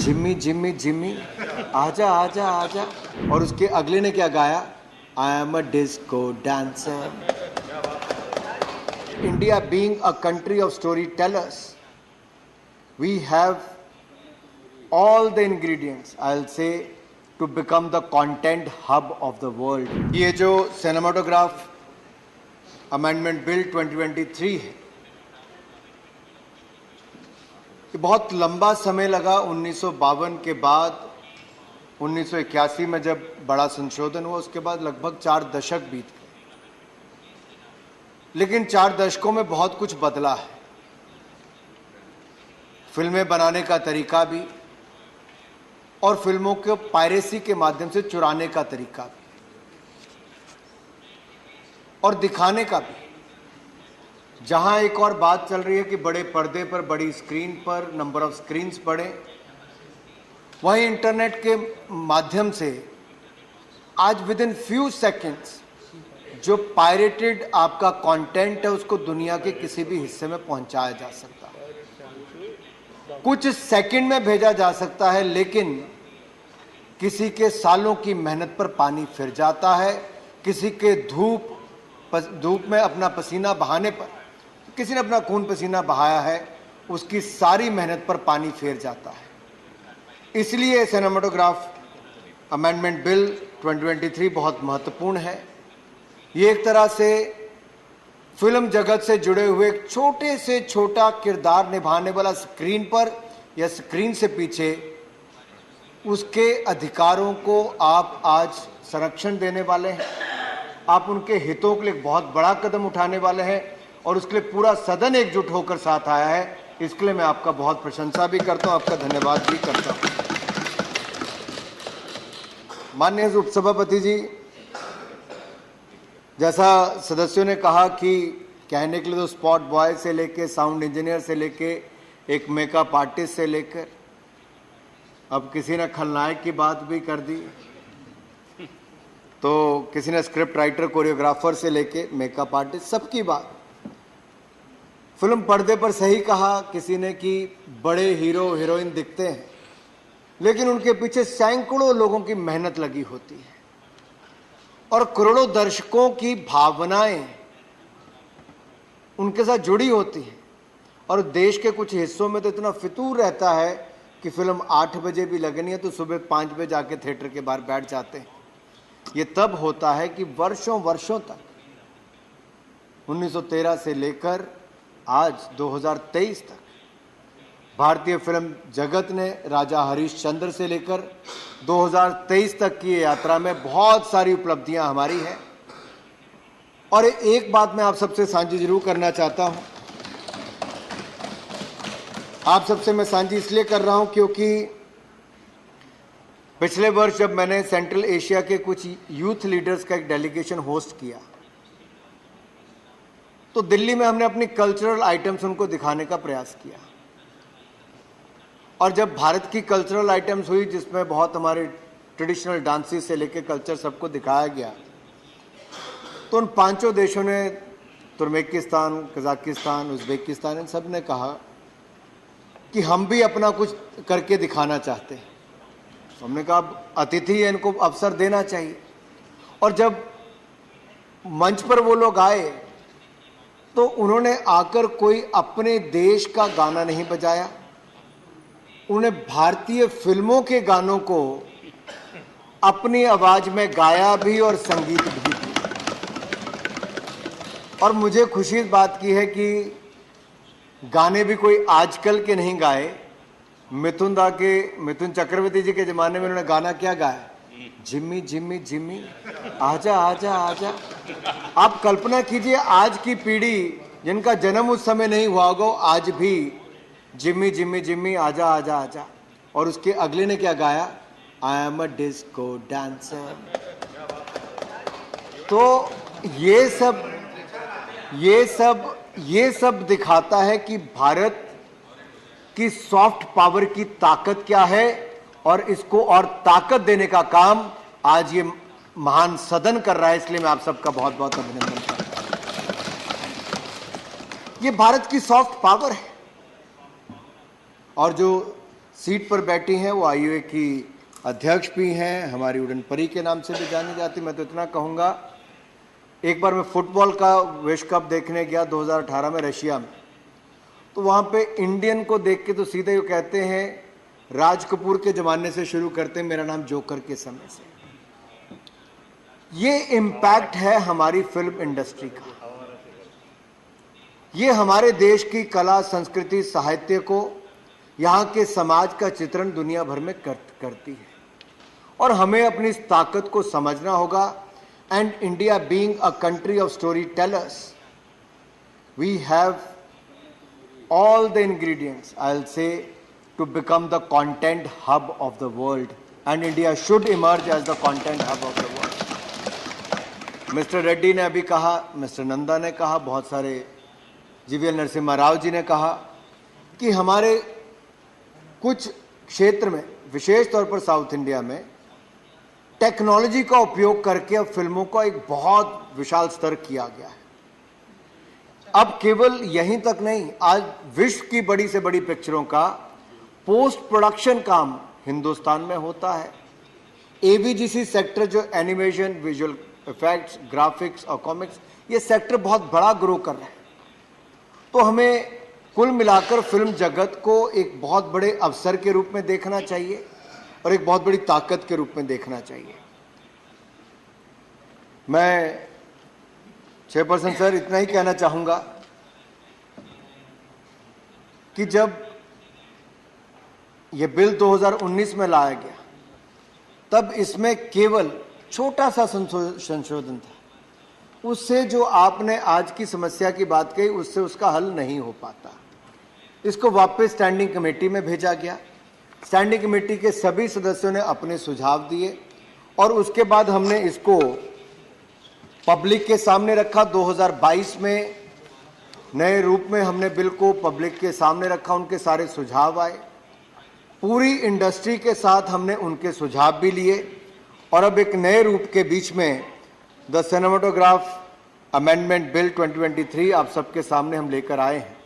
जिम्मी जिम्मी जिम्मी आजा आजा आजा। और उसके अगले ने क्या गाया? I am a disco dancer. India being a country of story tellers, we have all the ingredients, I'll say, to become the content hub of the world. ये जो सिनेमाटोग्राफ अमेंडमेंट बिल 2023 है, ये बहुत लंबा समय लगा। 1952 के बाद 1981 में जब बड़ा संशोधन हुआ, उसके बाद लगभग 4 दशक बीत गए। लेकिन 4 दशकों में बहुत कुछ बदला है। फिल्में बनाने का तरीका भी, और फिल्मों को पायरेसी के माध्यम से चुराने का तरीका भी, और दिखाने का भी। जहां एक और बात चल रही है कि बड़े पर्दे पर, बड़ी स्क्रीन पर, नंबर ऑफ स्क्रीन्स बढ़े, वहीं इंटरनेट के माध्यम से आज विद इन फ्यू सेकेंड्स जो पायरेटेड आपका कंटेंट है उसको दुनिया के किसी भी हिस्से में पहुंचाया जा सकता है, कुछ सेकंड में भेजा जा सकता है। लेकिन किसी के सालों की मेहनत पर पानी फिर जाता है। किसी के धूप में अपना पसीना बहाने पर, किसी ने अपना खून पसीना बहाया है, उसकी सारी मेहनत पर पानी फेर जाता है। इसलिए सिनेमाटोग्राफ अमेंडमेंट बिल 2023 बहुत महत्वपूर्ण है। ये एक तरह से फिल्म जगत से जुड़े हुए एक छोटे से छोटा किरदार निभाने वाला, स्क्रीन पर या स्क्रीन से पीछे, उसके अधिकारों को आप आज संरक्षण देने वाले हैं। आप उनके हितों के लिए बहुत बड़ा कदम उठाने वाले हैं, और उसके लिए पूरा सदन एकजुट होकर साथ आया है। इसके लिए मैं आपका बहुत प्रशंसा भी करता हूं, आपका धन्यवाद भी करता हूं। माननीय उपसभापति जी, जैसा सदस्यों ने कहा कि कहने के लिए तो स्पॉट बॉय से लेके, साउंड इंजीनियर से लेके, एक मेकअप आर्टिस्ट से लेकर, अब किसी ने खलनायक की बात भी कर दी, तो किसी ने स्क्रिप्ट राइटर, कोरियोग्राफर से लेके मेकअप आर्टिस्ट, सबकी बात। फिल्म पर्दे पर सही कहा किसी ने कि बड़े हीरो हीरोइन दिखते हैं, लेकिन उनके पीछे सैकड़ों लोगों की मेहनत लगी होती है, और करोड़ों दर्शकों की भावनाएं उनके साथ जुड़ी होती हैं। और देश के कुछ हिस्सों में तो इतना फितूर रहता है कि फिल्म 8 बजे भी लगनी है तो सुबह 5 बजे जाके थिएटर के बाहर बैठ जाते हैं। ये तब होता है कि वर्षों वर्षों तक, 1913 से लेकर आज 2023 तक, भारतीय फिल्म जगत ने राजा हरिश्चंद्र से लेकर 2023 तक की यात्रा में बहुत सारी उपलब्धियां हमारी हैं। और एक बात मैं आप सबसे साझी जरूर करना चाहता हूं। आप सबसे मैं साझी इसलिए कर रहा हूं क्योंकि पिछले वर्ष जब मैंने सेंट्रल एशिया के कुछ यूथ लीडर्स का एक डेलीगेशन होस्ट किया, तो दिल्ली में हमने अपनी कल्चरल आइटम्स उनको दिखाने का प्रयास किया। और जब भारत की कल्चरल आइटम्स हुई, जिसमें बहुत हमारे ट्रेडिशनल डांसेस से लेकर कल्चर सबको दिखाया गया, तो उन 5 देशों ने, तुर्कमेनिस्तान, कजाकिस्तान, उज्बेकिस्तान, इन सब ने कहा कि हम भी अपना कुछ करके दिखाना चाहते हैं। तो हमने कहा अतिथि है, इनको अवसर देना चाहिए। और जब मंच पर वो लोग आए तो उन्होंने आकर कोई अपने देश का गाना नहीं बजाया, उन्हें भारतीय फिल्मों के गानों को अपनी आवाज में गाया भी और संगीत भी दिया। और मुझे खुशी इस बात की है कि गाने भी कोई आजकल के नहीं गाए। मिथुन चक्रवर्ती जी के जमाने में उन्होंने गाना क्या गाया? जिम्मी जिम्मी जिम्मी आजा आजा आजा। आप कल्पना कीजिए, आज की पीढ़ी जिनका जन्म उस समय नहीं हुआ होगा, आज भी जिम्मी जिम्मी जिम्मी आजा आजा आजा। और उसके अगले ने क्या गाया? I am a disco dancer. तो ये सब दिखाता है कि भारत की सॉफ्ट पावर की ताकत क्या है, और इसको और ताकत देने का काम आज ये महान सदन कर रहा है। इसलिए मैं आप सबका बहुत बहुत अभिनंदन करता हूं। ये भारत की सॉफ्ट पावर है। और जो सीट पर बैठी हैं वो आईयूए की अध्यक्ष भी हैं, हमारी उड़न परी के नाम से भी जानी जाती। मैं तो इतना कहूँगा, एक बार मैं फुटबॉल का विश्व कप देखने गया 2018 में रशिया में, तो वहाँ पे इंडियन को देख के तो सीधे वो कहते हैं राज कपूर के ज़माने से शुरू करते हैं, मेरा नाम जोकर के समय से। ये इम्पैक्ट है हमारी फिल्म इंडस्ट्री का। ये हमारे देश की कला, संस्कृति, साहित्य को, यहाँ के समाज का चित्रण दुनिया भर में करती है और हमें अपनी इस ताकत को समझना होगा। And India being a country of story tellers, we have all the ingredients, I'll say, to become the content hub of the world, and India should emerge as the content hub of the world. Mister Reddy ने अभी कहा, mister Nanda ने कहा, बहुत सारे GVL Narasimha Rao ji ने कहा कि हमारे कुछ क्षेत्र में, विशेष तौर पर साउथ इंडिया में, टेक्नोलॉजी का उपयोग करके अब फिल्मों का एक बहुत विशाल स्तर किया गया है। अब केवल यहीं तक नहीं, आज विश्व की बड़ी से बड़ी पिक्चरों का पोस्ट प्रोडक्शन काम हिंदुस्तान में होता है। एवीजीसी सेक्टर, जो एनिमेशन, विजुअल इफेक्ट्स, ग्राफिक्स और कॉमिक्स, ये सेक्टर बहुत बड़ा ग्रो कर रहा है। तो हमें कुल मिलाकर फिल्म जगत को एक बहुत बड़े अवसर के रूप में देखना चाहिए और एक बहुत बड़ी ताकत के रूप में देखना चाहिए। मैं चेयरपर्सन सर इतना ही कहना चाहूँगा कि जब ये बिल 2019 में लाया गया, तब इसमें केवल छोटा सा संशोधन था। उससे जो आपने आज की समस्या की बात कही, उससे उसका हल नहीं हो पाता। इसको वापस स्टैंडिंग कमेटी में भेजा गया। स्टैंडिंग कमेटी के सभी सदस्यों ने अपने सुझाव दिए और उसके बाद हमने इसको पब्लिक के सामने रखा। 2022 में नए रूप में हमने बिल को पब्लिक के सामने रखा, उनके सारे सुझाव आए, पूरी इंडस्ट्री के साथ हमने उनके सुझाव भी लिए और अब एक नए रूप के बीच में द सिनेमेटोग्राफ अमेंडमेंट बिल 2023 आप सबके सामने हम लेकर आए हैं।